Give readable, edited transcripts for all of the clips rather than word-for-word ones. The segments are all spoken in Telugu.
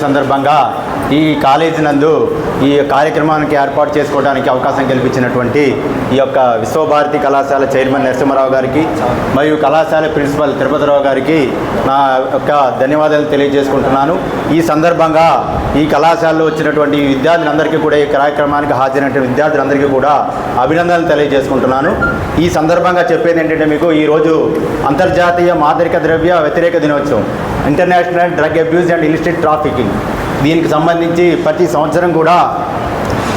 సందర్భంగా ఈ కాలేజీ నందు ఈ కార్యక్రమానికి ఏర్పాటు చేసుకోవడానికి అవకాశం కల్పించినటువంటి ఈ యొక్క విశ్వభారతి కళాశాల చైర్మన్ నరసింహారావు గారికి మరియు కళాశాల ప్రిన్సిపల్ తిరుపతిరావు గారికి నా యొక్క ధన్యవాదాలు తెలియజేసుకుంటున్నాను. ఈ సందర్భంగా ఈ కళాశాలలో వచ్చినటువంటి విద్యార్థులందరికీ కూడా ఈ కార్యక్రమానికి హాజరైన విద్యార్థులందరికీ కూడా అభినందనలు తెలియజేసుకుంటున్నాను. ఈ సందర్భంగా చెప్పేది ఏంటంటే, మీకు ఈరోజు అంతర్జాతీయ మాదక ద్రవ్య వ్యతిరేక దినోత్సవం, international drug abuse and illicit trafficking. దీనికి సంబంధించి ప్రతి సంవత్సరం కూడా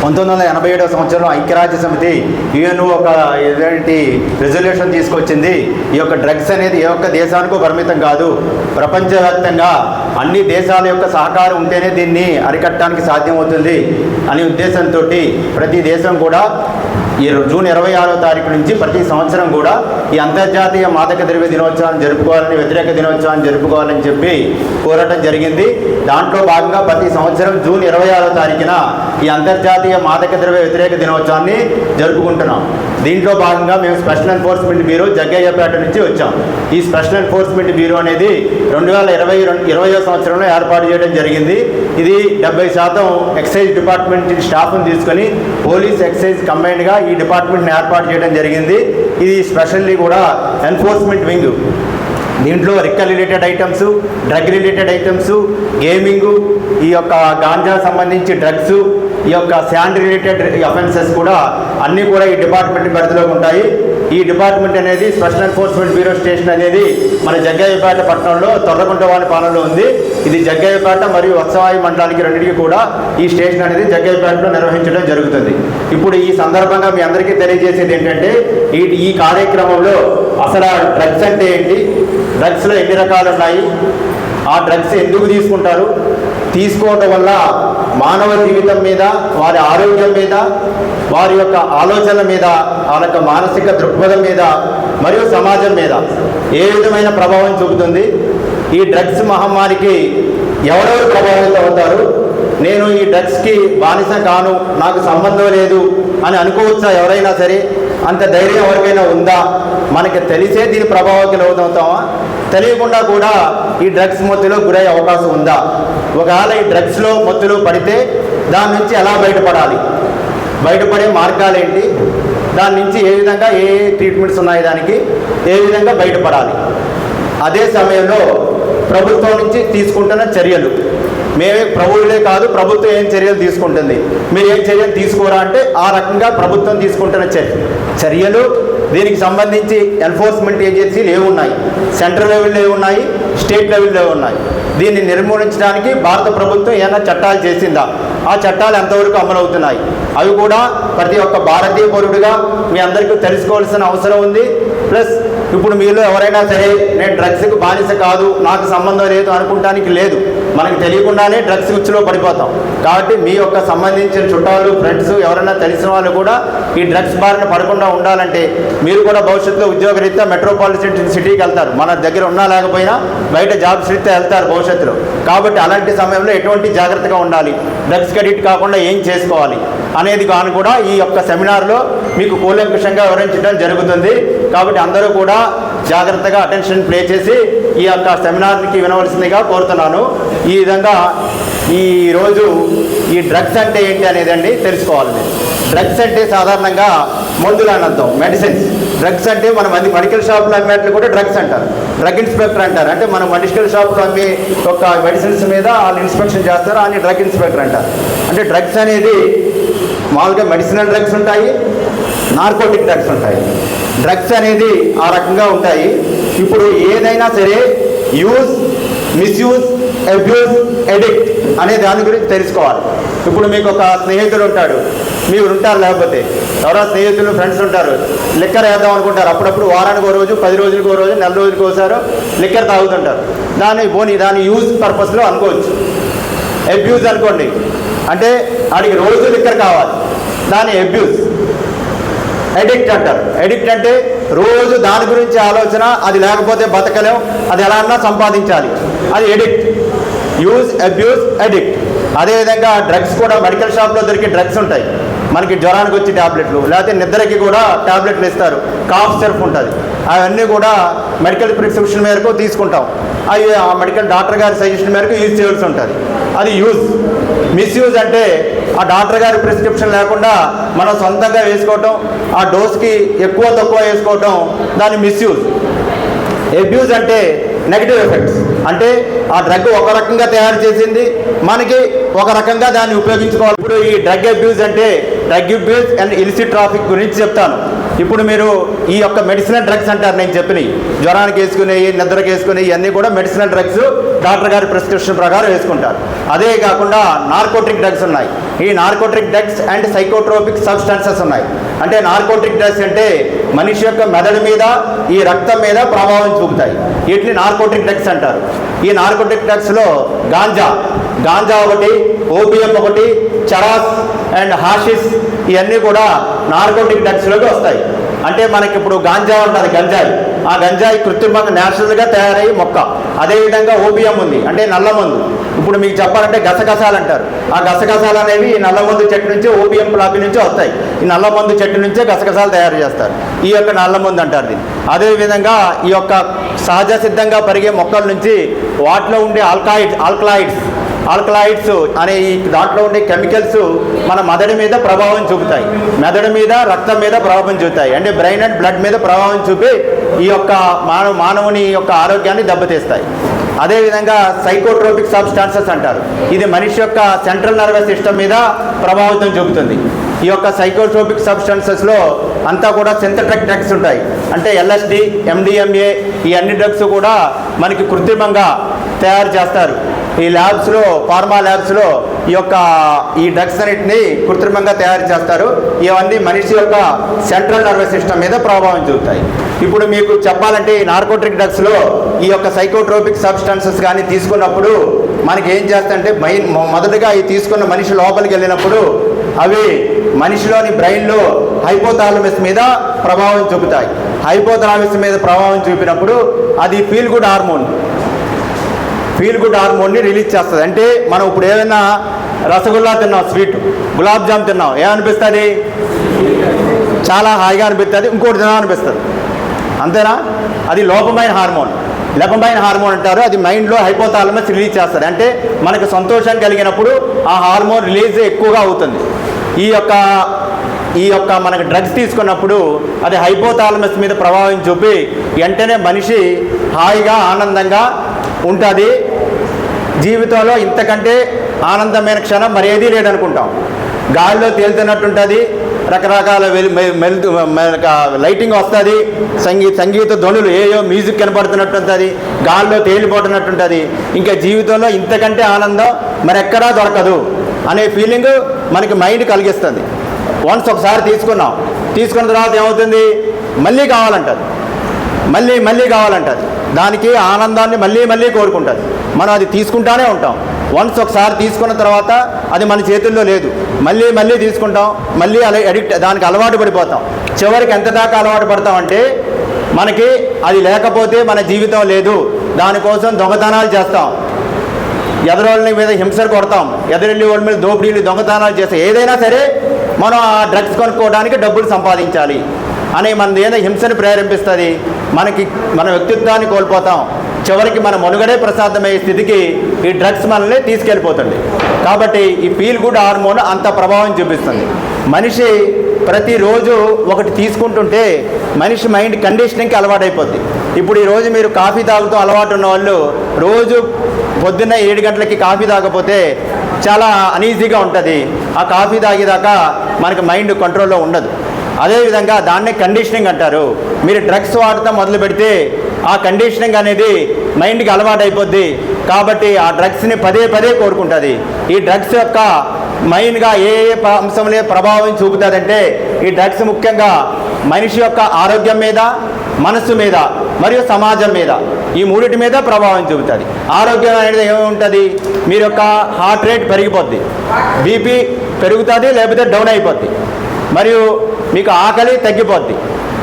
1987 సంవత్సరంలో ఐక్యరాజ్య సమితి యుఎన్ఓ ఒక ఎలాంటి రెజల్యూషన్ తీసుకొచ్చింది. ఈ యొక్క డ్రగ్స్ అనేది ఏ ఒక్క దేశానికో పరిమితం కాదు, ప్రపంచవ్యాప్తంగా అన్ని దేశాల యొక్క సహకారం ఉంటేనే దీన్ని అరికట్టడానికి సాధ్యమవుతుంది అనే ఉద్దేశంతో ప్రతి దేశం కూడా ఈ జూన్ 26వ తారీఖు నుంచి ప్రతి సంవత్సరం కూడా ఈ అంతర్జాతీయ మాదక ద్రవ్య దినోత్సవాన్ని జరుపుకోవాలని, వ్యతిరేక దినోత్సవాన్ని జరుపుకోవాలని చెప్పి కోరటం జరిగింది. దాంట్లో భాగంగా ప్రతి సంవత్సరం జూన్ 26వ తారీఖున ఈ అంతర్జాతీయ మాదక ద్రవ్య వ్యతిరేక దినోత్సవాన్ని జరుపుకుంటున్నాం. దీంట్లో భాగంగా మేము స్పెషల్ ఎన్ఫోర్స్మెంట్ బ్యూరో జగ్గయ్యపేట నుంచి వచ్చాం. ఈ స్పెషల్ ఎన్ఫోర్స్మెంట్ బ్యూరో అనేది 2020వ సంవత్సరంలో ఏర్పాటు చేయడం జరిగింది. ఇది 70% ఎక్సైజ్ డిపార్ట్మెంట్ స్టాఫ్ను తీసుకొని పోలీస్ ఎక్సైజ్ కంబైన్డ్గా ఈ డిపార్ట్మెంట్ని ఏర్పాటు చేయడం జరిగింది. ఇది స్పెషల్లీ కూడా ఎన్ఫోర్స్మెంట్ వింగ్. దీంట్లో liquor related items, drug related items, gaming, ఈ యొక్క గాంజా సంబంధించి డ్రగ్స్, ఈ యొక్క శాండ్ రిలేటెడ్ అఫెన్సెస్ కూడా అన్నీ కూడా ఈ డిపార్ట్మెంట్ పరిధిలో ఉంటాయి. ఈ డిపార్ట్మెంట్ అనేది స్పెషల్ ఎన్ఫోర్స్మెంట్ బ్యూరో స్టేషన్ అనేది మన జగ్గయ్యపేట పట్టణంలో తొర్రగుంటవాని పాలనలో ఉంది. ఇది జగ్గయ్యపేట మరియు వత్సవాయి మండలానికి రెండింటికి కూడా ఈ స్టేషన్ అనేది జగ్గయ్యపేటలో నిర్వహించడం జరుగుతుంది. ఇప్పుడు ఈ సందర్భంగా మీ అందరికీ తెలియజేసేది ఏంటంటే, ఈ కార్యక్రమంలో అసలు డ్రగ్స్ అంటే ఏంటి, డ్రగ్స్లో ఎన్ని రకాలు ఉన్నాయి, ఆ డ్రగ్స్ ఎందుకు తీసుకుంటారు, తీసుకోవడం వల్ల మానవ జీవితం మీద, వారి ఆరోగ్యం మీద, వారి యొక్క ఆలోచనల మీద, వాళ్ళ యొక్క మానసిక దృక్పథం మీద మరియు సమాజం మీద ఏ విధమైన ప్రభావం చూపుతుంది, ఈ డ్రగ్స్ మహమ్మారికి ఎవరెవరు ప్రభావితం అవుతారు, నేను ఈ డ్రగ్స్కి బానిస కాను, నాకు సంబంధం లేదు అని అనుకోవచ్చా ఎవరైనా సరే? అంత ధైర్యం ఎవరికైనా ఉందా? మనకి తెలిసే దీని ప్రభావానికి లోనవుతామా? తెలియకుండా కూడా ఈ డ్రగ్స్ మత్తులో గురయ్యే అవకాశం ఉందా? ఒకవేళ ఈ డ్రగ్స్లో మత్తులో పడితే దాని నుంచి ఎలా బయటపడాలి, బయటపడే మార్గాలు ఏంటి, దాని నుంచి ఏ విధంగా ఏ ట్రీట్మెంట్స్ ఉన్నాయి, దానికి ఏ విధంగా బయటపడాలి, అదే సమయంలో ప్రభుత్వం నుంచి తీసుకుంటున్న చర్యలు, మేమే ప్రభువులే కాదు ప్రభుత్వం ఏం చర్యలు తీసుకుంటుంది, మీరు ఏం చర్యలు తీసుకోరా అంటే ఆ రకంగా ప్రభుత్వం తీసుకుంటున్న చర్యలు, దీనికి సంబంధించి ఎన్ఫోర్స్మెంట్ ఏజెన్సీలు ఏమున్నాయి, సెంట్రల్ లెవెల్లో ఏమున్నాయి, స్టేట్ లెవెల్లో ఉన్నాయి, దీన్ని నిర్మూలించడానికి భారత ప్రభుత్వం ఏమైనా చట్టాలు చేసిందా, ఆ చట్టాలు ఎంతవరకు అమలవుతున్నాయి, అవి కూడా ప్రతి ఒక్క భారతీయ పౌరుడిగా మీ అందరికీ తెలుసుకోవాల్సిన అవసరం ఉంది. ప్లస్ ఇప్పుడు మీలో ఎవరైనా సరే నేను డ్రగ్స్కి బానిస కాదు, నాకు సంబంధం లేదు అనుకుంటానికి లేదు. మనకు తెలియకుండానే డ్రగ్స్ ఉచ్చులో పడిపోతాం. కాబట్టి మీ యొక్క సంబంధించిన చుట్టాలు, ఫ్రెండ్స్, ఎవరైనా తెలిసిన వాళ్ళు కూడా ఈ డ్రగ్స్ బారిన పడకుండా ఉండాలంటే మీరు కూడా భవిష్యత్తులో ఉద్యోగరీత్యా మెట్రోపాలిటన్ సిటీకి వెళ్తారు, మన దగ్గర ఉన్నా లేకపోయినా బయట జాబ్స్ రీత్యా వెళ్తారు భవిష్యత్తులో. కాబట్టి అలాంటి సమయంలో ఎటువంటి జాగ్రత్తగా ఉండాలి, డ్రగ్స్కి అడిక్ట్ కాకుండా ఏం చేసుకోవాలి అనేది కానీ కూడా ఈ యొక్క సెమినార్లో మీకు కూలంకషంగా వివరించడం జరుగుతుంది. కాబట్టి అందరూ కూడా జాగ్రత్తగా అటెన్షన్ ప్లే చేసి ఈ యొక్క సెమినార్కి వినవలసిందిగా కోరుతున్నాను. ఈ విధంగా ఈరోజు ఈ డ్రగ్స్ అంటే ఏంటి అనేదండి తెలుసుకోవాలి. డ్రగ్స్ అంటే సాధారణంగా మందులు అని అర్థం, మెడిసిన్స్. డ్రగ్స్ అంటే మన మెడికల్ షాపులో అమ్మేట్లు కూడా డ్రగ్స్ అంటారు, డ్రగ్ ఇన్స్పెక్టర్ అంటారు. అంటే మన మెడికల్ షాపులో అమ్మే ఒక మెడిసిన్స్ మీద వాళ్ళు ఇన్స్పెక్షన్ చేస్తారు, అని డ్రగ్ ఇన్స్పెక్టర్ అంటారు. అంటే డ్రగ్స్ అనేది మామూలుగా మెడిసినల్ డ్రగ్స్ ఉంటాయి, నార్కోటిక్ డ్రగ్స్ ఉంటాయి. డ్రగ్స్ అనేది ఆ రకంగా ఉంటాయి. ఇప్పుడు ఏదైనా సరే యూజ్, మిస్యూజ్, అబ్యూజ్, ఎడిక్ట్ అనే దాని గురించి తెలుసుకోవాలి. ఇప్పుడు మీకు ఒక స్నేహితుడు ఉంటాడు, మీరు ఉంటారు, లేకపోతే ఎవరో స్నేహితులు, ఫ్రెండ్స్ ఉంటారు, లిక్కర్ వేద్దాం అనుకుంటారు. అప్పుడప్పుడు వారానికి ఒక రోజు, 10 రోజులకు ఒక రోజు, 4 రోజులకు ఒకసారి లిక్కర్ తాగుతుంటారు. దాని యూజ్ పర్పస్లో అనుకోవచ్చు. అబ్యూజ్ అనుకోండి, అంటే వాడికి రోజు లిక్కర్ కావాలి, దాని అబ్యూజ్. ఎడిక్ట్ అంటారు. ఎడిక్ట్ అంటే రోజు దాని గురించి ఆలోచన, అది లేకపోతే బతకలేం, అది ఎలా అన్నా సంపాదించాలి, అది ఎడిక్ట్. Use, abuse, addict. అదేవిధంగా డ్రగ్స్ కూడా మెడికల్ షాప్లో దొరికే డ్రగ్స్ ఉంటాయి. మనకి జ్వరానికి వచ్చే ట్యాబ్లెట్లు, లేకపోతే నిద్రకి కూడా ట్యాబ్లెట్లు ఇస్తారు, కాఫ్ సిరప్ ఉంటుంది. అవన్నీ కూడా మెడికల్ ప్రిస్క్రిప్షన్ మేరకు తీసుకుంటాం. అవి ఆ మెడికల్ డాక్టర్ గారి సజెషన్ మేరకు యూజ్ చేయాల్సి ఉంటుంది. అది యూజ్. మిస్యూజ్ అంటే ఆ డాక్టర్ గారి ప్రిస్క్రిప్షన్ లేకుండా మనం సొంతంగా వేసుకోవటం, ఆ డోస్కి ఎక్కువ తక్కువ వేసుకోవటం, దాని మిస్యూజ్. అబ్యూజ్ అంటే నెగిటివ్ ఎఫెక్ట్స్, అంటే ఆ డ్రగ్ ఒక రకంగా తయారు చేసింది, మనకి ఒక రకంగా దాన్ని ఉపయోగించుకోవాలి. ఇప్పుడు ఈ డ్రగ్ అబ్యూజ్ అంటే drug abuse and illicit traffic గురించి చెప్తాను. ఇప్పుడు మీరు ఈ యొక్క మెడిసినల్ డ్రగ్స్ అంటారు, నేను చెప్పినవి జ్వరానికి వేసుకునేవి, నిద్రకి వేసుకునేవి, ఇవన్నీ కూడా మెడిసినల్ డ్రగ్స్ డాక్టర్ గారి ప్రిస్క్రిప్షన్ ప్రకారం వేసుకుంటారు. అదే కాకుండా నార్కోటిక్ డ్రగ్స్ ఉన్నాయి. ఈ narcotic drugs and psychotropic substances ఉన్నాయి. అంటే నార్కోటిక్ డ్రగ్స్ అంటే మనిషి యొక్క మెదడు మీద, ఈ రక్తం మీద ప్రభావం చూపుతాయి. వీటిని నార్కోటిక్ డ్రగ్స్ అంటారు. ఈ నార్కోటిక్ డ్రగ్స్లో గాంజా ఒకటి, ఓపియం ఒకటి, చరాస్ అండ్ హాషిస్, ఇవన్నీ కూడా నార్కోటిక్ డ్రగ్స్లోకి వస్తాయి. అంటే మనకి ఇప్పుడు గాంజా ఉంటుంది, గంజాయి. ఆ గంజాయి కృత్రిమంగా న్యాచురల్గా తయారయ్యి మొక్క. అదేవిధంగా ఓపియం ఉంది, అంటే నల్లమందు. ఇప్పుడు మీకు చెప్పాలంటే గసగసాలు అంటారు. ఆ గసగసాలు అనేవి ఈ నల్లమందు చెట్టు నుంచి, ఓపియం ప్లాపి నుంచి వస్తాయి. ఈ నల్లమందు చెట్టు నుంచే గసగసాలు తయారు చేస్తారు. ఈ యొక్క నల్లమందు అంటారు దీన్ని. అదేవిధంగా ఈ యొక్క సహజ సిద్ధంగా పెరిగే మొక్కల నుంచి వాటిలో ఉండే ఆల్కలాయిడ్స్ అనే ఈ దాంట్లో ఉండే కెమికల్స్ మన మెదడు మీద ప్రభావం చూపుతాయి. మెదడు మీద, రక్తం మీద ప్రభావం చూపుతాయి. అంటే బ్రెయిన్ అండ్ బ్లడ్ మీద ప్రభావం చూపి ఈ యొక్క మానవుని యొక్క ఆరోగ్యాన్ని దెబ్బతీస్తాయి. అదేవిధంగా సైకోట్రోపిక్ సబ్స్టాన్సెస్ అంటారు. ఇది మనిషి యొక్క సెంట్రల్ నర్వస్ సిస్టమ్ మీద ప్రభావితం చూపుతుంది. ఈ యొక్క సైకోట్రోపిక్ సబ్స్టాన్సెస్లో అంతా కూడా సింథటిక్ డ్రగ్స్ ఉంటాయి. అంటే LSD, MDMA, ఈ అన్ని డ్రగ్స్ కూడా మనకి కృత్రిమంగా తయారు చేస్తారు. ఈ ల్యాబ్స్లో, ఫార్మా ల్యాబ్స్లో ఈ డ్రగ్స్ అన్నింటినీ కృత్రిమంగా తయారు చేస్తారు. ఇవన్నీ మనిషి యొక్క సెంట్రల్ నర్వస్ సిస్టమ్ మీద ప్రభావం చూపుతాయి. ఇప్పుడు మీకు చెప్పాలంటే ఈ నార్కోటిక్ డ్రగ్స్లో ఈ యొక్క సైకోట్రోపిక్ సబ్స్టాన్సెస్ కానీ తీసుకున్నప్పుడు మనకి ఏం చేస్తాయంటే మొదటగా ఈ తీసుకున్న మనిషి లోపలికి వెళ్ళినప్పుడు అవి మనిషిలోని బ్రెయిన్లో హైపోథాలమస్ మీద ప్రభావం చూపుతాయి. హైపోథాలమస్ మీద ప్రభావం చూపినప్పుడు అది ఫీల్ గుడ్ హార్మోన్ని రిలీజ్ చేస్తుంది. అంటే మనం ఇప్పుడు ఏదైనా రసగుల్లా తిన్నాం, స్వీట్, గులాబ్ జామ్ తిన్నాం, ఏమనిపిస్తుంది? చాలా హాయిగా అనిపిస్తుంది, ఇంకోటి తినాలనిపిస్తుంది. అంతేనా? అది లోపమైన హార్మోన్ అంటారు. అది మైండ్లో హైపోథాలమస్ రిలీజ్ చేస్తుంది. అంటే మనకు సంతోషం కలిగినప్పుడు ఆ హార్మోన్ రిలీజ్ ఎక్కువగా అవుతుంది. ఈ యొక్క మనకు డ్రగ్స్ తీసుకున్నప్పుడు అది హైపోథాలమస్ మీద ప్రభావం చూపి వెంటనే మనిషి హాయిగా, ఆనందంగా ఉంటుంది. జీవితంలో ఇంతకంటే ఆనందమైన క్షణం మరేదీ లేదనుకుంటాం. గాలిలో తేలుతున్నట్టుంటుంది, రకరకాల లైటింగ్ వస్తుంది, సంగీత ధ్వనులు, మ్యూజిక్ కనపడుతున్నట్టు ఉంటుంది, గాలిలో తేలిపోతున్నట్టుంటుంది. ఇంకా జీవితంలో ఇంతకంటే ఆనందం మరెక్కడా దొరకదు అనే ఫీలింగ్ మనకి మైండ్ కలిగిస్తుంది. వన్స్ ఒకసారి తీసుకున్న తర్వాత ఏమవుతుంది? మళ్ళీ కావాలంటది. దానికి ఆనందాన్ని మళ్ళీ కోరుకుంటుంది. మనం అది తీసుకుంటానే ఉంటాం. వన్స్ ఒకసారి తీసుకున్న తర్వాత అది మన చేతుల్లో లేదు, మళ్ళీ తీసుకుంటాం, మళ్ళీ దానికి అలవాటు పడిపోతాం. చివరికి ఎంత దాకా అలవాటు పడతామంటే మనకి అది లేకపోతే మన జీవితం లేదు. దానికోసం దొంగతనాలు చేస్తాం, ఎదురోళ్ళ మీద హింసలు కొడతాం, ఎదురెళ్ళి వాళ్ళ మీద దోపిడీలు, దొంగతనాలు చేస్తాం. ఏదైనా సరే మనం ఆ డ్రగ్స్ కొనుక్కోవడానికి డబ్బులు సంపాదించాలి అని మన ఏదో హింసని ప్రేరేపిస్తుంది. మన వ్యక్తిత్వాన్ని కోల్పోతాం. చివరికి మన మనుగడే ప్రసాదమయ్యే స్థితికి ఈ డ్రగ్స్ మనల్ని తీసుకెళ్ళిపోతుంది. కాబట్టి ఈ ఫీల్ గుడ్ హార్మోన్ అంత ప్రభావం చూపిస్తుంది. మనిషి ప్రతిరోజు ఒకటి తీసుకుంటుంటే మనిషి మైండ్ కండిషనింగ్కి అలవాటైపోద్ది. ఇప్పుడు ఈరోజు మీరు కాఫీ తాగుతూ అలవాటు ఉన్న వాళ్ళు రోజు పొద్దున్న 7 గంటలకి కాఫీ తాగకపోతే చాలా అనీజీగా ఉంటుంది. ఆ కాఫీ తాగేదాకా మనకి మైండ్ కంట్రోల్లో ఉండదు. అదేవిధంగా దాన్నే కండిషనింగ్ అంటారు. మీరు డ్రగ్స్ వాడటం మొదలు పెడితే ఆ కండిషనింగ్ అనేది మైండ్కి అలవాటు అయిపోద్ది. కాబట్టి ఆ డ్రగ్స్ని పదే కోరుకుంటుంది. ఈ డ్రగ్స్ యొక్క మైన్గా ఏ అంశంలో ప్రభావం చూపుతుందంటే ఈ డ్రగ్స్ ముఖ్యంగా మనిషి యొక్క ఆరోగ్యం మీద, మనస్సు మీద మరియు సమాజం మీద, ఈ మూడింటి మీద ప్రభావం చూపుతుంది. ఆరోగ్యం అనేది ఏముంటుంది? మీరు యొక్క హార్ట్ రేట్ పెరిగిపోద్ది, బీపీ పెరుగుతుంది లేకపోతే డౌన్ అయిపోద్ది, మరియు మీకు ఆకలి తగ్గిపోద్ది,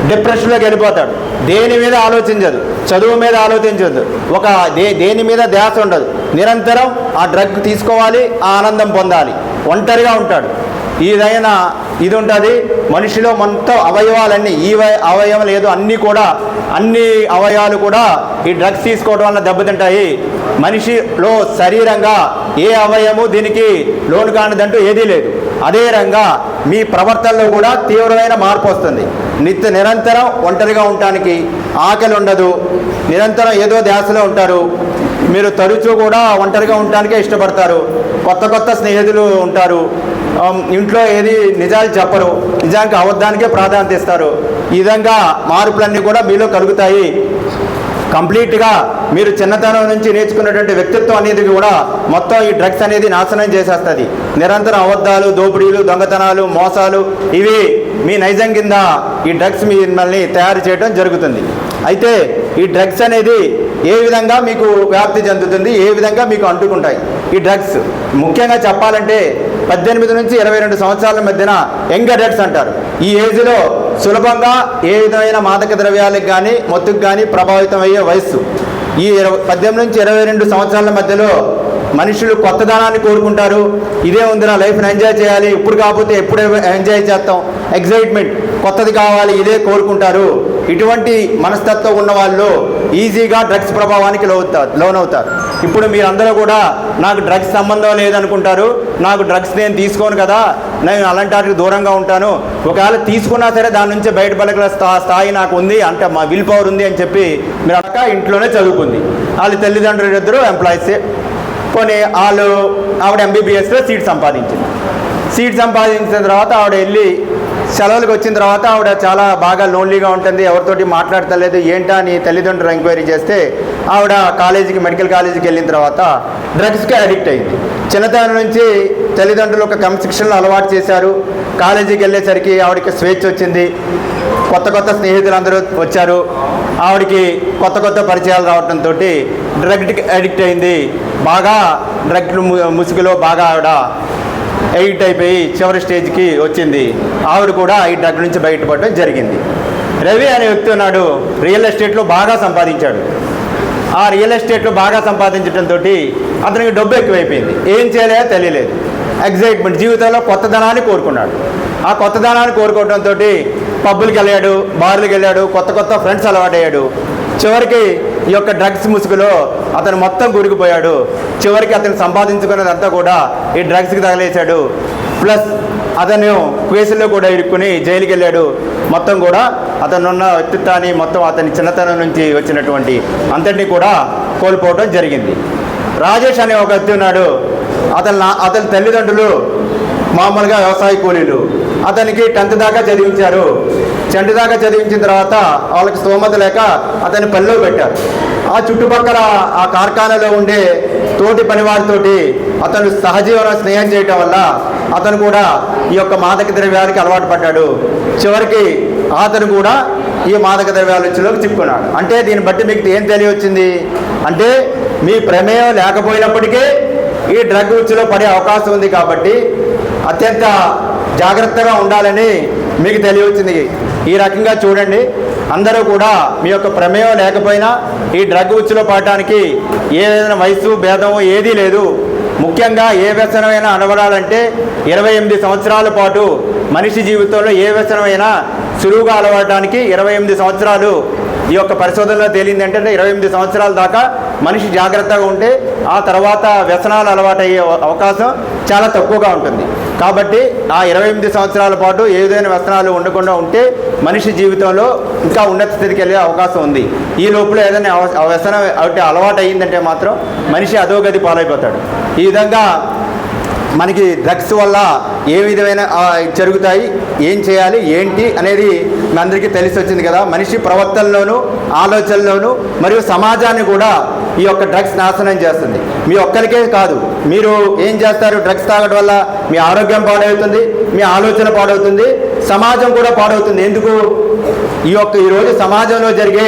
డిప్రెషన్లోకి వెళ్ళిపోతాడు, దేని మీద ఆలోచించదు, చదువు మీద ఆలోచించదు, దేని మీద ధ్యాస ఉండదు, నిరంతరం ఆ డ్రగ్ తీసుకోవాలి, ఆ ఆనందం పొందాలి, ఒంటరిగా ఉంటాడు. ఇది ఉంటుంది. మనిషిలో మొత్తం అవయవాలన్నీ అవయవం లేదు అన్ని అవయవాలు కూడా ఈ డ్రగ్స్ తీసుకోవడం వల్ల దెబ్బతింటాయి. మనిషిలో శరీరంగా ఏ అవయవము దీనికి లోను కానిదంటూ ఏదీ లేదు. అదే రంగా మీ ప్రవర్తనలో కూడా తీవ్రమైన మార్పు వస్తుంది. నిరంతరం ఒంటరిగా ఉండటానికి ఆకలి ఉండదు, నిరంతరం ఏదో ధ్యాసలో ఉంటారు. మీరు తరచూ కూడా ఒంటరిగా ఉండటానికే ఇష్టపడతారు. కొత్త స్నేహితులు ఉంటారు. ఇంట్లో ఏది నిజాలు చెప్పరు, నిజానికి అబద్ధానికే ప్రాధాన్యత ఇస్తారు. ఈ విధంగా మార్పులన్నీ కూడా మీలో కలుగుతాయి. కంప్లీట్గా మీరు చిన్నతనం నుంచి నేర్చుకున్నటువంటి వ్యక్తిత్వం అనేది కూడా మొత్తం ఈ డ్రగ్స్ అనేది నాశనం చేసేస్తుంది. నిరంతరం అబద్ధాలు, దోపిడీలు, దొంగతనాలు, మోసాలు ఇవి మీ నైజం కింద ఈ డ్రగ్స్ మిమ్మల్ని తయారు చేయడం జరుగుతుంది. అయితే ఈ డ్రగ్స్ అనేది ఏ విధంగా మీకు వ్యాప్తి చెందుతుంది, ఏ విధంగా మీకు అంటుకుంటాయి ఈ డ్రగ్స్? ముఖ్యంగా చెప్పాలంటే 18 నుంచి 22 సంవత్సరాల మధ్యన యంగ్ అడల్ట్స్ అంటారు. ఈ ఏజ్లో సులభంగా ఏ విధమైన మాదక ద్రవ్యాలకు కానీ మత్తుకు కానీ ప్రభావితం అయ్యే వయస్సు. ఈ 18 నుంచి 22 సంవత్సరాల మధ్యలో మనుషులు కొత్తదనాన్ని కోరుకుంటారు. ఇదే ఉంది, నా లైఫ్ని ఎంజాయ్ చేయాలి, ఇప్పుడు కాకపోతే ఎప్పుడు ఎంజాయ్ చేస్తాం, ఎగ్జైట్మెంట్, కొత్తది కావాలి, ఇదే కోరుకుంటారు. ఇటువంటి మనస్తత్వం ఉన్న వాళ్ళు ఈజీగా డ్రగ్స్ ప్రభావానికి లోనవుతారు. ఇప్పుడు మీరందరూ కూడా నాకు డ్రగ్స్ సంబంధం లేదనుకుంటారు. నాకు డ్రగ్స్ నేను తీసుకోను కదా, నేను అలాంటి వాటికి దూరంగా ఉంటాను. ఒకవేళ తీసుకున్నా సరే దాని నుంచి బయటపడగల స్థాయి నాకు ఉంది, అంటే మా విల్ పవర్ ఉంది అని చెప్పి మీరు అక్క ఇంట్లోనే చదువుకుంది. వాళ్ళ తల్లిదండ్రులు ఇద్దరు ఎంప్లాయీసే. కొన్ని ఆవిడ MBBSలో సీట్ సంపాదించిన తర్వాత ఆవిడ వెళ్ళి సెలవులకు వచ్చిన తర్వాత ఆవిడ చాలా బాగా లోన్లీగా ఉంటుంది, ఎవరితోటి మాట్లాడతలేదు. ఏంటా అని తల్లిదండ్రులు ఎంక్వైరీ చేస్తే ఆవిడ మెడికల్ కాలేజీకి వెళ్ళిన తర్వాత డ్రగ్స్కి అడిక్ట్ అయింది. చిన్నతనం నుంచి తల్లిదండ్రులు ఒక క్రమశిక్షణలో అలవాటు చేశారు. కాలేజీకి వెళ్ళేసరికి ఆవిడకి స్వేచ్ఛ వచ్చింది, కొత్త స్నేహితులు అందరూ వచ్చారు, ఆవిడకి కొత్త పరిచయాలు రావడంతో డ్రగ్కి అడిక్ట్ అయింది. బాగా డ్రగ్ ముసుగులో బాగా ఆవిడ ఎడిక్ట్ అయిపోయి చివరి స్టేజ్కి వచ్చింది. ఆవిడ కూడా ఈ డ్రగ్ నుంచి బయటపడడం జరిగింది. రవి అనే వ్యక్తి ఉన్నాడు, రియల్ ఎస్టేట్లో బాగా సంపాదించాడు. ఆ రియల్ ఎస్టేట్లో బాగా సంపాదించడంతో అతనికి డబ్బు ఎక్కువైపోయింది. ఏం చేయలేదో తెలియలేదు. ఎగ్జైట్మెంట్, జీవితంలో కొత్తదనాన్ని కోరుకున్నాడు. ఆ కొత్తదనాన్ని కోరుకోవడంతో పబ్బులకి వెళ్ళాడు, బార్లకు వెళ్ళాడు, కొత్త ఫ్రెండ్స్ అలవాటయ్యాడు. చివరికి ఈ యొక్క డ్రగ్స్ ముసుగులో అతను మొత్తం గురికిపోయాడు. చివరికి అతను సంపాదించుకున్నదంతా కూడా ఈ డ్రగ్స్కి తగిలేశాడు. ప్లస్ అతను కేసుల్లో కూడా ఇరుక్కుని జైలుకి వెళ్ళాడు. మొత్తం కూడా అతనున్న వ్యక్తిత్వాన్ని, మొత్తం అతని చిన్నతనం నుంచి వచ్చినటువంటి అంతటినీ కూడా కోల్పోవడం జరిగింది. రాజేష్ అనే ఒక వ్యక్తి ఉన్నాడు. అతని తల్లిదండ్రులు మామూలుగా వ్యవసాయ కూలీలు. అతనికి 10th దాకా చదివించారు. 10th దాకా చదివించిన తర్వాత వాళ్ళకి స్తోమత లేక అతని పనిలో పెట్టారు. ఆ చుట్టుపక్కల ఆ కార్ఖానాలో ఉండే తోటి పనివారితోటి అతను సహజీవన స్నేహం చేయటం వల్ల అతను కూడా ఈ యొక్క మాదక ద్రవ్యానికి అలవాటు పడ్డాడు. చివరికి అతను కూడా ఈ మాదక ద్రవ్యాల రుచిలోకి చిక్కున్నాడు. అంటే దీన్ని బట్టి మీకు ఏం తెలియవచ్చింది అంటే, మీ ప్రమేయం లేకపోయినప్పటికీ ఈ డ్రగ్ రుచిలో పడే అవకాశం ఉంది. కాబట్టి అత్యంత జాగ్రత్తగా ఉండాలని మీకు తెలియవచ్చింది. ఈ రకంగా చూడండి, అందరూ కూడా మీ యొక్క ప్రమేయం లేకపోయినా ఈ డ్రగ్ ఉచ్చులో పడటానికి ఏ విధమైన వయసు భేదం ఏదీ లేదు. ముఖ్యంగా ఏ వ్యసనమైనా అనబడాలంటే 28 సంవత్సరాల పాటు మనిషి జీవితంలో ఏ వ్యసనమైనా సులువుగా అలవడడానికి 28 సంవత్సరాలు ఈ యొక్క పరిశోధనలో తేలింది. అంటే 28 సంవత్సరాల దాకా మనిషి జాగ్రత్తగా ఉంటే ఆ తర్వాత వ్యసనాలు అలవాటయ్యే అవకాశం చాలా తక్కువగా ఉంటుంది. కాబట్టి ఆ 28 సంవత్సరాల పాటు ఏదైనా వ్యసనాలు ఉండకుండా ఉంటే మనిషి జీవితంలో ఇంకా ఉన్నత స్థితికి వెళ్ళే అవకాశం ఉంది. ఈ లోపల ఏదైనా వ్యసనం అంటే అలవాటు అయ్యిందంటే మాత్రం మనిషి అధోగతి పాలైపోతాడు. ఈ విధంగా మనకి డ్రగ్స్ వల్ల ఏ విధమైన జరుగుతాయి, ఏం చేయాలి, ఏంటి అనేది మీ అందరికీ తెలిసి వచ్చింది కదా. మనిషి ప్రవర్తనలోనూ ఆలోచనలోనూ మరియు సమాజాన్ని కూడా ఈ యొక్క డ్రగ్స్ నాశనం చేస్తుంది. మీ ఒక్కరికే కాదు, మీరు ఏం చేస్తారు, డ్రగ్స్ తాగడం వల్ల మీ ఆరోగ్యం పాడవుతుంది, మీ ఆలోచన పాడవుతుంది, సమాజం కూడా పాడవుతుంది. ఎందుకు? ఈరోజు సమాజంలో జరిగే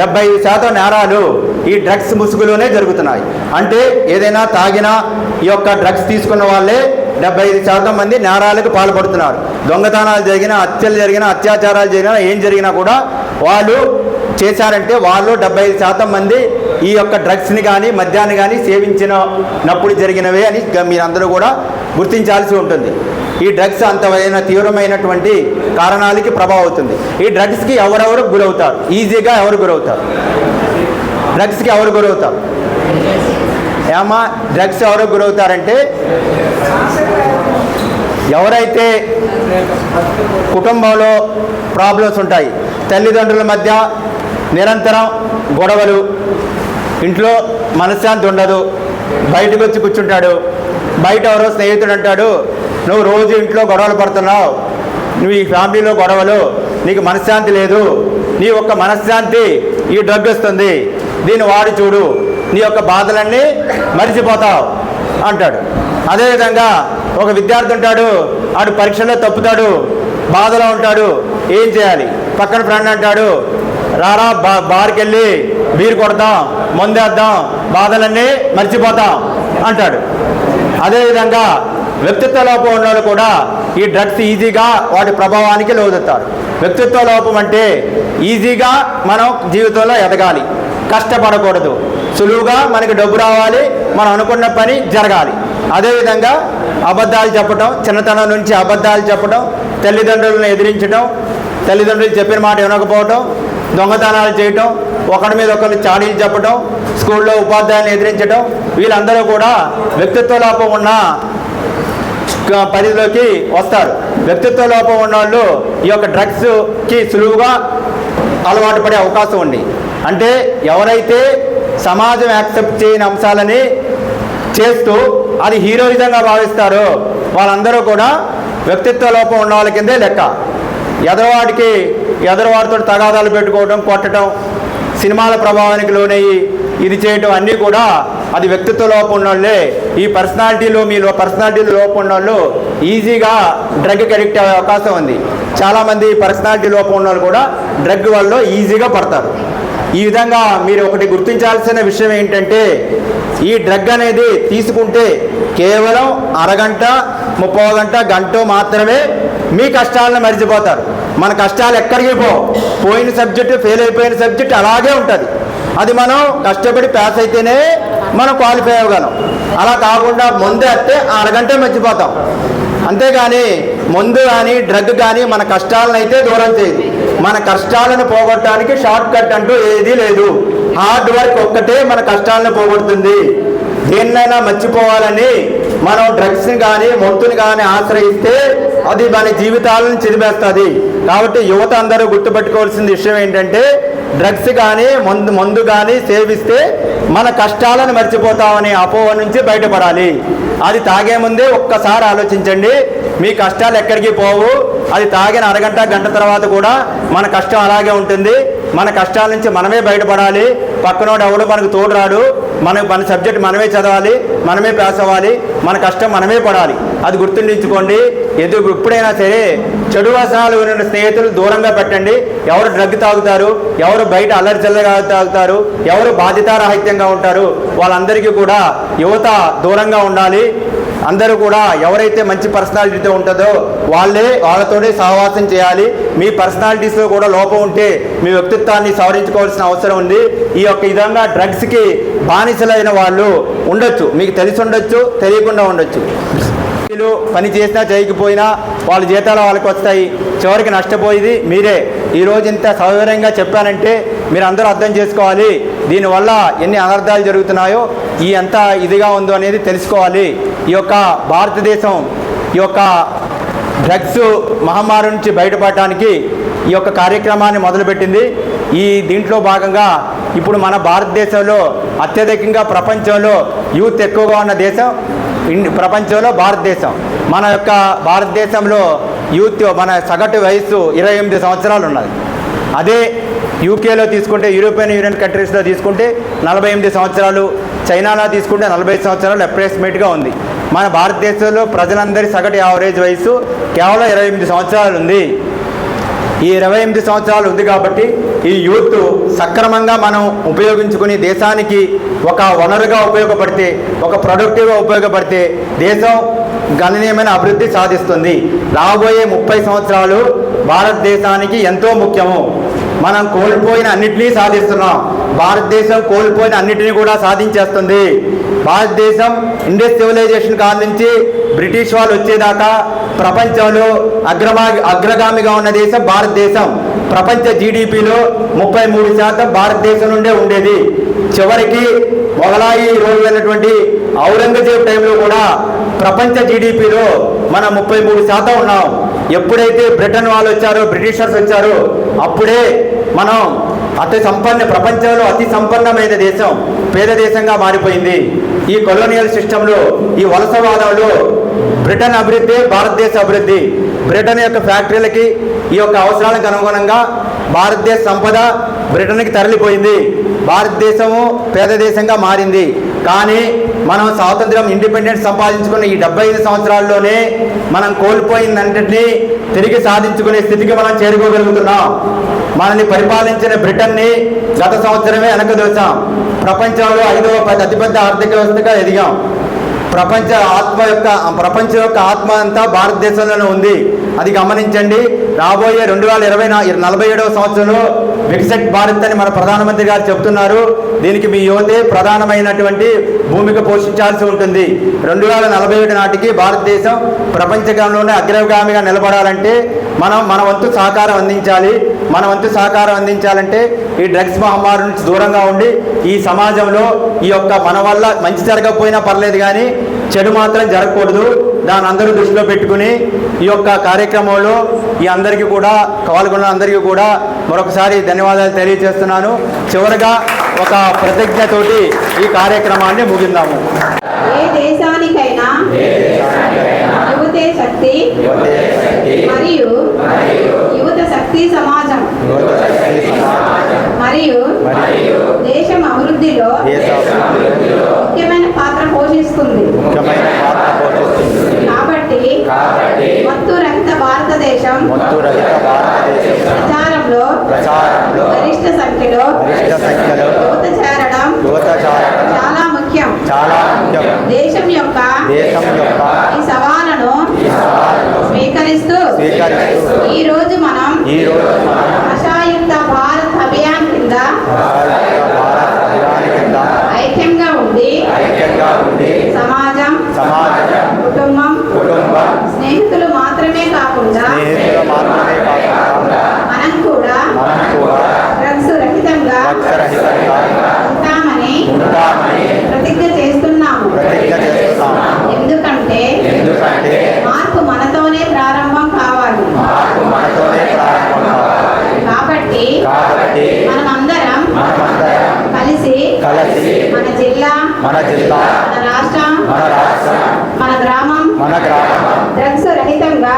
75% నేరాలు ఈ డ్రగ్స్ ముసుగులోనే జరుగుతున్నాయి. అంటే ఏదైనా తాగినా ఈ యొక్క డ్రగ్స్ తీసుకున్న వాళ్ళే 75% మంది నేరాలకు పాల్పడుతున్నారు. దొంగతనాలు జరిగినా, హత్యలు జరిగినా, అత్యాచారాలు జరిగినా, ఏం జరిగినా కూడా వాళ్ళు చేశారంటే వాళ్ళు 75% మంది ఈ యొక్క డ్రగ్స్ని కానీ మద్యాన్ని కానీ సేవించినప్పుడు జరిగినవే అని మీరందరూ కూడా గుర్తించాల్సి ఉంటుంది. ఈ డ్రగ్స్ అంతమైన తీవ్రమైనటువంటి కారణాలకి ప్రభావం అవుతుంది. ఈ డ్రగ్స్కి ఎవరెవరు గురవుతారు? ఈజీగా ఎవరు గురవుతారు? డ్రగ్స్కి ఎవరు గురవుతారు? ఏమా డ్రగ్స్ ఎవరు గురవుతారంటే ఎవరైతే కుటుంబంలో ప్రాబ్లమ్స్ ఉంటాయి, తల్లిదండ్రుల మధ్య నిరంతరం గొడవలు, ఇంట్లో మనశ్శాంతి ఉండదు, బయటకు వచ్చి కూర్చుంటాడు, బయట ఎవరో స్నేహితుడు అంటాడు నువ్వు రోజు ఇంట్లో గొడవలు పడుతున్నావు, నువ్వు ఈ ఫ్యామిలీలో గొడవలు, నీకు మనశ్శాంతి లేదు, నీ యొక్క మనశ్శాంతి ఈ డ్రగ్ వస్తుంది, దీన్ని వాడి చూడు, నీ యొక్క బాధలన్నీ మరిచిపోతావు అంటాడు. అదేవిధంగా ఒక విద్యార్థి ఉంటాడు, ఆడు పరీక్షలో తప్పుతాడు, బాధలో ఉంటాడు, ఏం చేయాలి? పక్కన ఫ్రెండ్ అంటాడు రారా బార్కి వెళ్ళి బీర్ కొడతాం, మందేద్దాం, బాధలన్నీ మర్చిపోతాం అంటాడు. అదేవిధంగా వ్యక్తిత్వ లోపం ఉన్నవాళ్ళు కూడా ఈ డ్రగ్స్ ఈజీగా వాటి ప్రభావానికి లోనవుతారు. వ్యక్తిత్వ లోపం అంటే ఈజీగా మనం జీవితంలో ఎదగాలి, కష్టపడకూడదు, సులువుగా మనకి డబ్బు రావాలి, మనం అనుకున్న పని జరగాలి. అదేవిధంగా అబద్ధాలు చెప్పడం, చిన్నతనం నుంచి అబద్ధాలు చెప్పడం, తల్లిదండ్రులను ఎదిరించడం, తల్లిదండ్రులు చెప్పిన మాట వినకపోవటం, దొంగతనాలు చేయటం, ఒకరి మీద ఒకరు చాడీలు చెప్పడం, స్కూల్లో ఉపాధ్యాయులను ఎదిరించడం, వీళ్ళందరూ కూడా వ్యక్తిత్వ లోపం ఉన్న పరిధిలోకి వస్తారు. వ్యక్తిత్వ లోపం ఉన్న వాళ్ళు ఈ యొక్క డ్రగ్స్కి సులువుగా అలవాటు పడే అవకాశం ఉంది. అంటే ఎవరైతే సమాజం యాక్సెప్ట్ చేయని అంశాలని చేస్తూ అది హీరోయిజంగా భావిస్తారో వాళ్ళందరూ కూడా వ్యక్తిత్వ లోపం ఉన్న వాళ్ళ కిందే లెక్క. ఎదరవాడితో తగాదాలు పెట్టుకోవడం, కొట్టడం, సినిమాల ప్రభావానికి లోనయ్యి ఇది చేయటం అన్నీ కూడా అది వ్యక్తిత్వ లోపం ఉన్నోళ్ళే. ఈ మీలో పర్సనాలిటీలో లోపం ఉన్నోళ్ళు ఈజీగా డ్రగ్కి అడిక్ట్ అయ్యే అవకాశం ఉంది. చాలామంది పర్సనాలిటీ లోపం ఉన్నోళ్ళు కూడా డ్రగ్ వల్ల ఈజీగా పడతారు. ఈ విధంగా మీరు ఒకటి గుర్తించాల్సిన విషయం ఏంటంటే ఈ డ్రగ్ అనేది తీసుకుంటే కేవలం అరగంట, 30 గంట మాత్రమే మీ కష్టాలను మర్చిపోతారు. మన కష్టాలు ఎక్కడికి పోయిన సబ్జెక్టు, ఫెయిల్ అయిపోయిన సబ్జెక్టు అలాగే ఉంటుంది. అది మనం కష్టపడి పాస్ అయితేనే మనం క్వాలిఫై అవ్వగలం. అలా కాకుండా ముందే అంటే అరగంట మర్చిపోతాం. అంతేగాని మందు కానీ డ్రగ్ కానీ మన కష్టాలను అయితే దూరం చేయదు. మన కష్టాలను పోగొట్టడానికి షార్ట్ కట్ అంటూ ఏదీ లేదు. హార్డ్ వర్క్ ఒక్కటే మన కష్టాలను పోగొడుతుంది. దేన్నైనా మర్చిపోవాలని మనం డ్రగ్స్ని కానీ మందుని కానీ ఆశ్రయిస్తే అది మన జీవితాలను చెరిపేస్తుంది. కాబట్టి యువత అందరూ గుర్తుపెట్టుకోవాల్సిన విషయం ఏంటంటే డ్రగ్స్ కానీ మందు కానీ సేవిస్తే మన కష్టాలను మర్చిపోతామనే అపోహ నుంచి బయటపడాలి. అది తాగే ముందే ఒక్కసారి ఆలోచించండి, మీ కష్టాలు ఎక్కడికి పోవు. అది తాగిన అరగంట, గంట తర్వాత కూడా మన కష్టం అలాగే ఉంటుంది. మన కష్టాల నుంచి మనమే బయటపడాలి. పక్కనోడు ఎవడు మనకు తోడు రాడు. మన సబ్జెక్ట్ మనమే చదవాలి, మనమే పాస్ అవ్వాలి, మన కష్టం మనమే పడాలి. అది గుర్తుండించుకోండి. ఎప్పుడైనా సరే చెడు వ్యసనాలు ఉన్న స్నేహితులు దూరంగా పెట్టండి. ఎవరు డ్రగ్ తాగుతారు, ఎవరు బయట అల్లరిచల్లగా తాగుతారు, ఎవరు బాధ్యతారాహిత్యంగా ఉంటారు, వాళ్ళందరికీ కూడా యువత దూరంగా ఉండాలి. అందరూ కూడా ఎవరైతే మంచి పర్సనాలిటీతో ఉంటుందో వాళ్ళతోనే సహవాసం చేయాలి. మీ పర్సనాలిటీస్లో కూడా లోపం ఉంటే మీ వ్యక్తిత్వాన్ని సవరించుకోవాల్సిన అవసరం ఉంది. ఈ యొక్క విధంగా డ్రగ్స్కి బానిసలైన వాళ్ళు ఉండొచ్చు, మీకు తెలిసి ఉండొచ్చు, తెలియకుండా ఉండొచ్చు. పని చేసినా చేయకపోయినా వాళ్ళ జీతాలు వాళ్ళకి వస్తాయి, చివరికి నష్టపోయేది మీరే. ఈరోజు ఇంత సౌకర్యంగా చెప్పానంటే మీరు అందరూ అర్థం చేసుకోవాలి దీనివల్ల ఎన్ని అనర్థాలు జరుగుతున్నాయో, ఈ ఎంత ఇదిగా ఉందో అనేది తెలుసుకోవాలి. ఈ యొక్క భారతదేశం ఈ యొక్క డ్రగ్స్ మహమ్మారి నుంచి బయటపడటానికి ఈ యొక్క కార్యక్రమాన్ని మొదలుపెట్టింది. దీంట్లో భాగంగా ఇప్పుడు మన భారతదేశంలో అత్యధికంగా ప్రపంచంలో యూత్ ఎక్కువగా ఉన్న దేశం ప్రపంచంలో భారతదేశం. మన యొక్క భారతదేశంలో యూత్ మన సగటు వయస్సు 28 సంవత్సరాలు ఉన్నది. అదే యూకేలో తీసుకుంటే, యూరోపియన్ యూనియన్ కంట్రీస్లో తీసుకుంటే 48 సంవత్సరాలు, చైనాలో తీసుకుంటే 40 సంవత్సరాలు అప్రాక్సిమేట్గా ఉంది. మన భారతదేశంలో ప్రజలందరి సగటు యావరేజ్ వయసు కేవలం 28 సంవత్సరాలు ఉంది. ఈ 28 సంవత్సరాలు ఉంది కాబట్టి ఈ యూత్ సక్రమంగా మనం ఉపయోగించుకుని దేశానికి ఒక వనరుగా ఉపయోగపడితే, ఒక ప్రొడక్టివ్గా ఉపయోగపడితే దేశం గణనీయమైన అభివృద్ధి సాధిస్తుంది. రాబోయే 30 సంవత్సరాలు భారతదేశానికి ఎంతో ముఖ్యము. మనం కోల్పోయిన అన్నిటినీ సాధిస్తున్నాం. భారతదేశం కోల్పోయిన అన్నిటినీ కూడా సాధించేస్తుంది. భారతదేశం ఇండస్ సివిలైజేషన్ కాడ నుంచి బ్రిటిష్ వాళ్ళు వచ్చేదాకా ప్రపంచంలో అగ్రగామిగా ఉన్న దేశం భారతదేశం. ప్రపంచ జీడిపిలో 33% భారతదేశం నుండే ఉండేది. చివరికి మొఘలాయి రోజు అయినటువంటి ఔరంగజేబ్ టైంలో కూడా ప్రపంచ జీడిపిలో మనం 33% ఉన్నాం. ఎప్పుడైతే బ్రిటన్ వాళ్ళు వచ్చారో, బ్రిటిషర్స్ వచ్చారో, అప్పుడే మనం ప్రపంచంలో అతి సంపన్నమైన దేశం పేద దేశంగా మారిపోయింది. ఈ కొలోనియల్ సిస్టంలో, ఈ వలసవాదంలో బ్రిటన్ అభివృద్ధి, భారతదేశ అభివృద్ధి. బ్రిటన్ యొక్క ఫ్యాక్టరీలకి ఈ యొక్క అవసరాలకు అనుగుణంగా భారతదేశ సంపద బ్రిటన్కి తరలిపోయింది. భారతదేశము పేద దేశంగా మారింది. కానీ మనం స్వాతంత్రం, ఇండిపెండెన్స్ సంపాదించుకున్న ఈ 75 సంవత్సరాల్లోనే మనం కోల్పోయిందంటే తిరిగి సాధించుకునే స్థితికి మనం చేరుకోగలుగుతున్నాం. మనల్ని పరిపాలించిన బ్రిటన్ని గత సంవత్సరమే వెనకదోసాం. ప్రపంచంలో 5వ అతిపెద్ద ఆర్థిక వ్యవస్థగా ఎదిగాం. ప్రపంచం యొక్క ఆత్మ అంతా భారతదేశంలోనే ఉంది. అది గమనించండి. రాబోయే 2047వ సంవత్సరంలో వికసిత్ భారత్ అని మన ప్రధానమంత్రి గారు చెప్తున్నారు. దీనికి మీ యువతే ప్రధానమైనటువంటి భూమిక పోషించాల్సి ఉంటుంది. 2047 నాటికి భారతదేశం ప్రపంచంలోనే అగ్రగామిగా నిలబడాలంటే మన వంతు సహకారం అందించాలి. మన వంతు సహకారం అందించాలంటే ఈ డ్రగ్స్ మహమ్మారి నుంచి దూరంగా ఉండి ఈ సమాజంలో ఈ యొక్క మన వల్ల మంచి జరగకపోయినా పర్లేదు, కానీ చెడు మాత్రం జరగకూడదు. దాన్ని అందరూ దృష్టిలో పెట్టుకుని ఈ యొక్క కార్యక్రమంలో ఈ అందరికీ కూడా పాల్గొన్న అందరికీ కూడా మరొకసారి ధన్యవాదాలు తెలియజేస్తున్నాను. చివరగా ఒక ప్రతిజ్ఞతోటి ఈ కార్యక్రమాన్ని ముగిందాము. ఏ దేశానికైనా యువతే శక్తి మరియు యువత శక్తి సమాజం మరియు దేశం అభివృద్ధిలో ముఖ్యమైన పాత్ర పోషిస్తుంది. కాబట్టి మత్తు రహిత భారతదేశం ప్రచారంలో గరిష్ట సంఖ్యలో యువత చేరడం చాలా ముఖ్యం. దేశం యొక్క ఈ సవాలును స్వీకరిస్తూ ఈ రోజు మనం నషాయుక్త భారత్ అభియాన్ కింద ఐక్యంగా ఉండి సమాజం, కుటుంబం, స్నేహితులు మాత్రమే కాకుండా మనం కూడా డ్రగ్స్ రహితంగా ఉంటామని ప్రతిజ్ఞ చేస్తున్నాము. ఎందుకంటే మార్పు మనతోనే ప్రారంభం కావాలి. కాబట్టి మనమందరం కలిసి మన జిల్లా, మన రాష్ట్రం, మన గ్రామం డ్రగ్స్ రహితంగా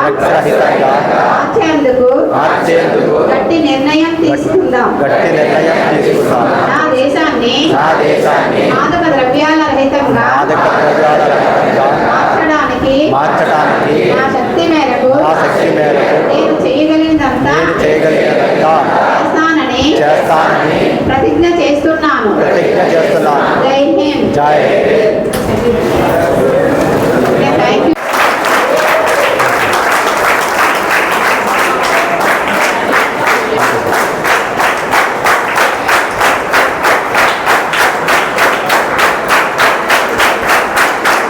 మార్చేందుకు గట్టి నిర్ణయం తీసుకుందాం. నా దేశాన్ని మాదక ద్రవ్యాల రహితంగా మార్చడానికి నా శక్తి మేరకు నేను చేయగలిగినంతా చేస్తానని ప్రతిజ్ఞ చేస్తున్నాను. జై హింద్.